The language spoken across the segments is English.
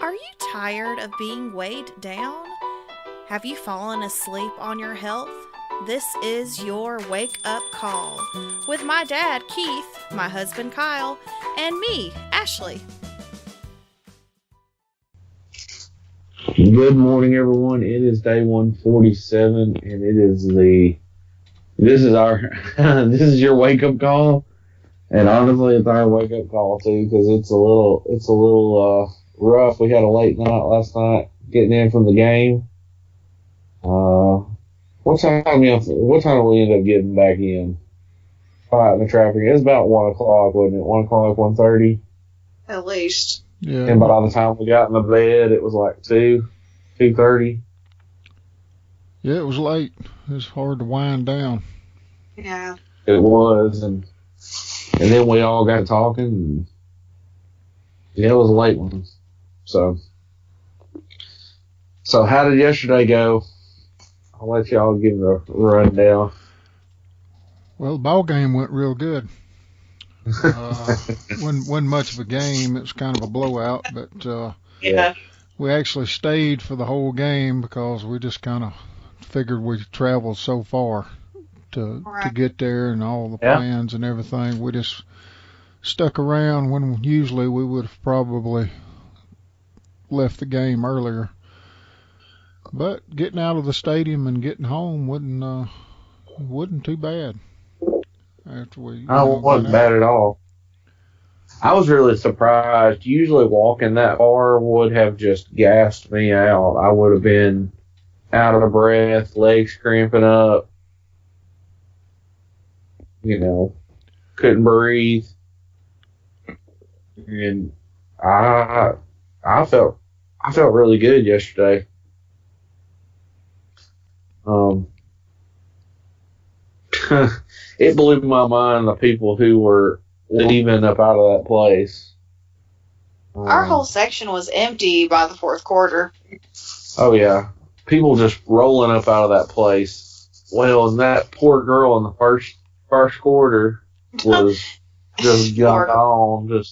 Are you tired of being weighed down? Have you fallen asleep on your health? This is your wake up call with my dad, Keith, my husband, Kyle, and me, Ashley. Good morning, everyone. It is day 147, and this is our this is your wake up call, and honestly, it's our wake up call too because it's a little rough. We had a late night last night getting in from the game. What time did we end up getting back in? Fighting the traffic. It was about 1 o'clock, wasn't it? 1 o'clock, 1:30? At least. Yeah. And by the time we got in the bed, it was like 2:30. Yeah, it was late. It was hard to wind down. Yeah. It was, and then we all got talking, and yeah, it was a late one. So how did yesterday go? I'll let y'all give a rundown. Well, the ball game went real good. Wasn't much of a game. It was kind of a blowout, but Yeah. we actually stayed for the whole game because we just kind of figured we traveled so far to get there and all the plans and everything. We just stuck around when usually we would have probably left the game earlier. But getting out of the stadium and getting home wasn't too bad. After we Wasn't bad at all. I was really surprised. Usually walking that far would have just gassed me out. I would have been out of breath, legs cramping up, couldn't breathe. And I felt really good yesterday. It blew my mind the people who were leaving up out of that place. Our whole section was empty by the fourth quarter. Oh yeah, people just rolling up out of that place. Well, and that poor girl in the first quarter was just got on.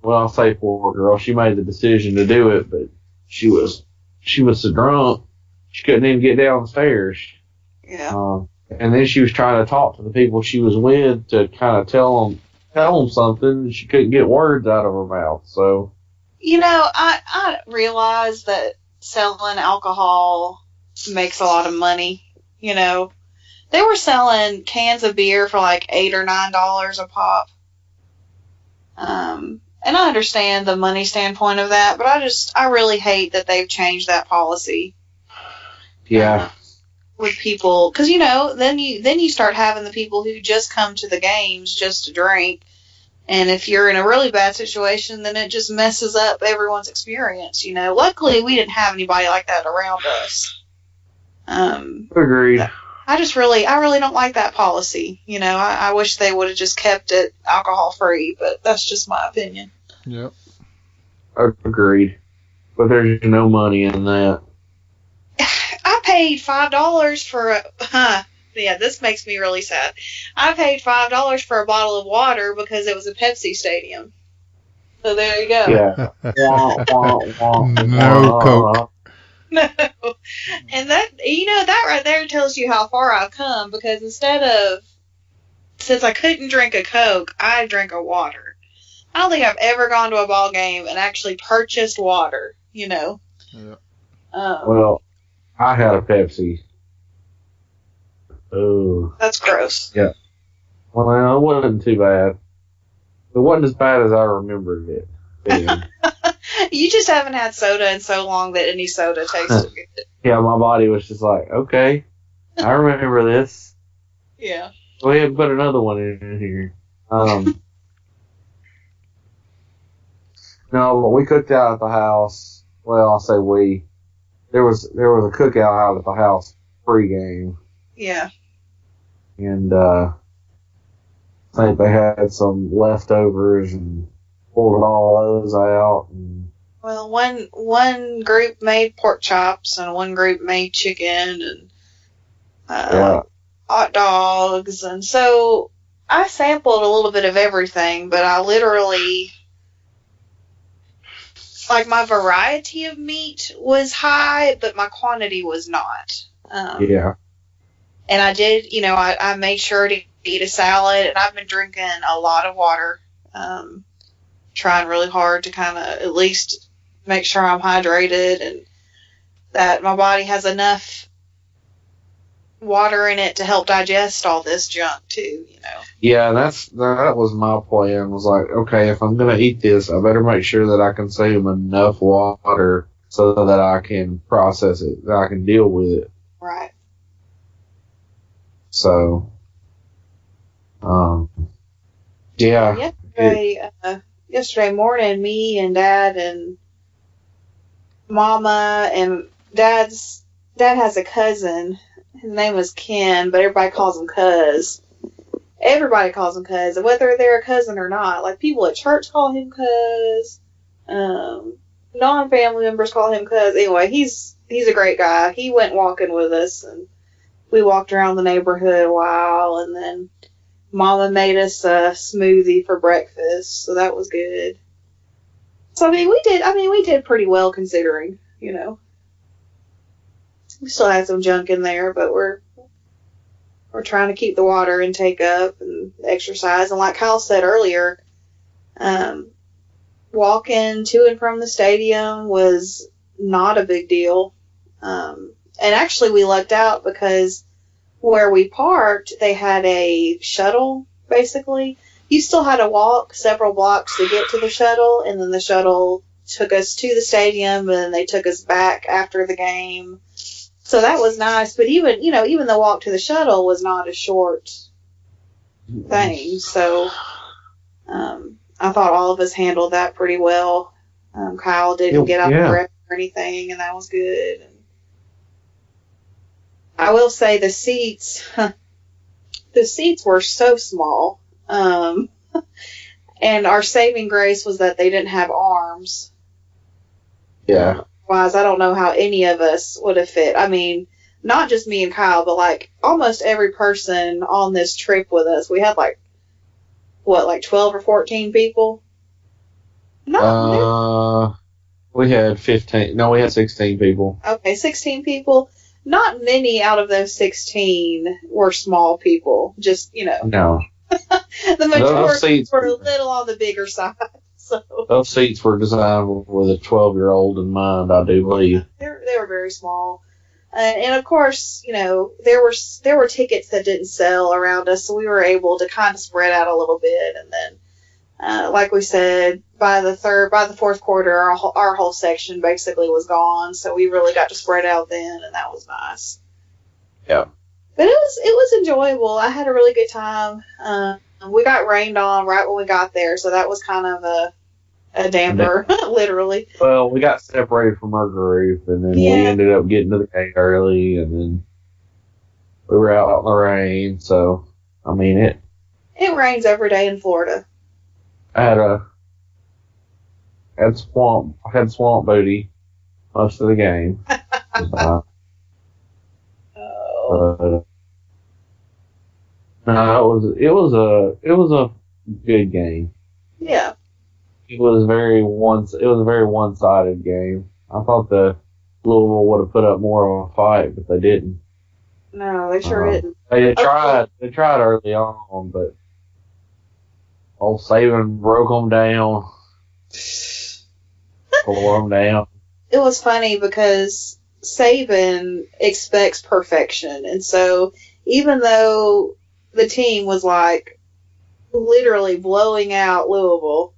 I'll say poor girl. She made the decision to do it, but she was so drunk she couldn't even get down the stairs. Yeah. And then she was trying to talk to the people she was with to kind of tell them something. And she couldn't get words out of her mouth. So, I realized that selling alcohol makes a lot of money. They were selling cans of beer for like $8 or $9 a pop. And I understand the money standpoint of that, but I really hate that they've changed that policy. Yeah. With people, because then you start having the people who just come to the games just to drink, and if you're in a really bad situation, then it just messes up everyone's experience. Luckily we didn't have anybody like that around us. Agreed. I really don't like that policy. I wish they would have just kept it alcohol free, but that's just my opinion. Yep. Agreed. But there's no money in that. I paid $5 for this makes me really sad. I paid $5 for a bottle of water because it was a Pepsi stadium. So there you go. Yeah. No Coke. No. And that right there tells you how far I've come, because since I couldn't drink a Coke, I drank a water. I don't think I've ever gone to a ball game and actually purchased water, Yeah. Well, I had a Pepsi. Oh. That's gross. Yeah. Well, it wasn't too bad. It wasn't as bad as I remembered it being. You just haven't had soda in so long that any soda tastes good. Yeah, my body was just like, okay, I remember this. Yeah. Go ahead and put another one in here. No, but we cooked out at the house. Well, I'll say we. There was a cookout out at the house pre-game. Yeah. And I think they had some leftovers and pulled all those out. And Well, one group made pork chops and one group made chicken and hot dogs, and so I sampled a little bit of everything, but I literally like my variety of meat was high, but my quantity was not. Yeah. And I did, I made sure to eat a salad, and I've been drinking a lot of water. Trying really hard to kind of at least make sure I'm hydrated and that my body has enough water in it to help digest all this junk too, Yeah, that was my plan. Was like, okay, if I'm gonna eat this, I better make sure that I consume enough water so that I can process it, that I can deal with it. Right. So, yeah. Yesterday morning, me and Dad and Mama and Dad has a cousin. His name is Ken, but everybody calls him Cuz. Everybody calls him Cuz, whether they're a cousin or not. Like, people at church call him Cuz. Non-family members call him Cuz. Anyway, he's a great guy. He went walking with us, and we walked around the neighborhood a while, and then Mama made us a smoothie for breakfast, so that was good. So, we did pretty well considering, We still had some junk in there, but we're trying to keep the water intake up and exercise. And like Kyle said earlier, walking to and from the stadium was not a big deal. And actually we lucked out because where we parked, they had a shuttle, basically. You still had to walk several blocks to get to the shuttle, and then the shuttle took us to the stadium, and then they took us back after the game. So that was nice, but even the walk to the shuttle was not a short thing. So I thought all of us handled that pretty well. Kyle didn't get out of breath or anything, and that was good. And I will say the seats were so small. And our saving grace was that they didn't have arms. Yeah. Otherwise, I don't know how any of us would have fit. I mean, not just me and Kyle, but like almost every person on this trip with us. We had like 12 or 14 people? No. We had 15. No, we had 16 people. Okay, 16 people. Not many out of those 16 were small people. Just, No. The majority were a little on the bigger side. So those seats were designed with a 12-year-old in mind, I do believe. They were very small. And of course, there were tickets that didn't sell around us, so we were able to kind of spread out a little bit. And then, like we said, by the fourth quarter, our whole section basically was gone, so we really got to spread out then, and that was nice. Yeah. But it was enjoyable. I had a really good time. We got rained on right when we got there, so that was kind of a damper, literally. Well, we got separated from our group, and then we ended up getting to the game early, and then we were out in the rain. So, I mean, it rains every day in Florida. I had swamp booty most of the game. No, it was a good game. Yeah. It was a very one-sided game. I thought the Louisville would have put up more of a fight, but they didn't. No, they sure didn't. They tried early on, but old Saban broke them down. Tore them down. It was funny because Saban expects perfection, and so even though the team was like literally blowing out Louisville,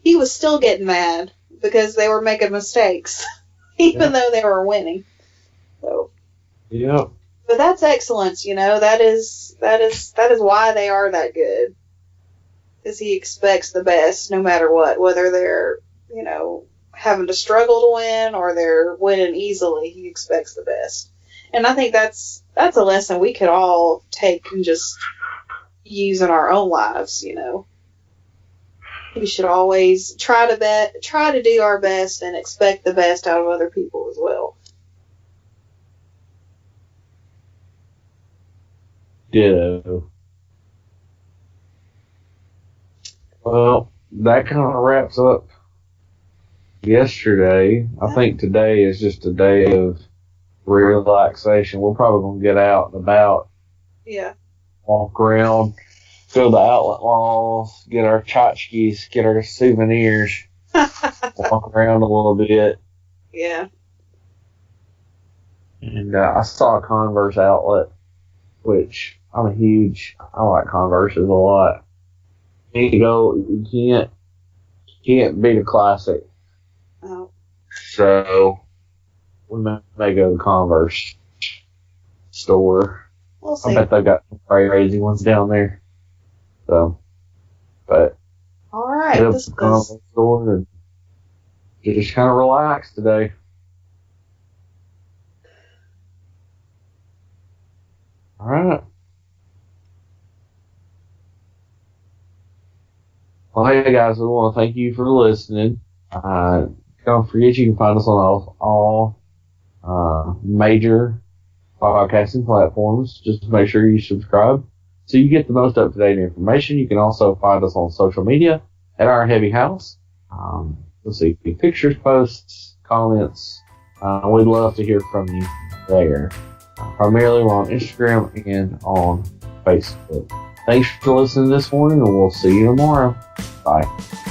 he was still getting mad because they were making mistakes, even though they were winning. So, yeah. But that's excellence, That is why they are that good, because he expects the best, no matter what, whether they're having to struggle to win or they're winning easily. He expects the best, and I think that's a lesson we could all take and just use in our own lives. We should always try to do our best and expect the best out of other people as well. Ditto. Well, that kind of wraps up yesterday. I think today is just a day of relaxation. We're probably going to get out and about, Yeah. walk around, go to the outlet malls, get our tchotchkes, get our souvenirs, walk around a little bit. Yeah. And I saw a Converse outlet, which I like Converses a lot. You can't beat a classic. Oh. So we may go to the Converse store. We'll see. I bet they've got some crazy ones down there. So, but All right. hit up This the was Converse store and just kind of relax today. All right. Well, hey guys, we want to thank you for listening. Don't forget you can find us on all major podcasting platforms. Just make sure you subscribe so you get the most up-to-date information. You can also find us on social media at Our Heavy House. Let's see, pictures, posts, comments. We'd love to hear from you there. Primarily we're on Instagram and on Facebook. Thanks for listening this morning, and we'll see you tomorrow. Bye.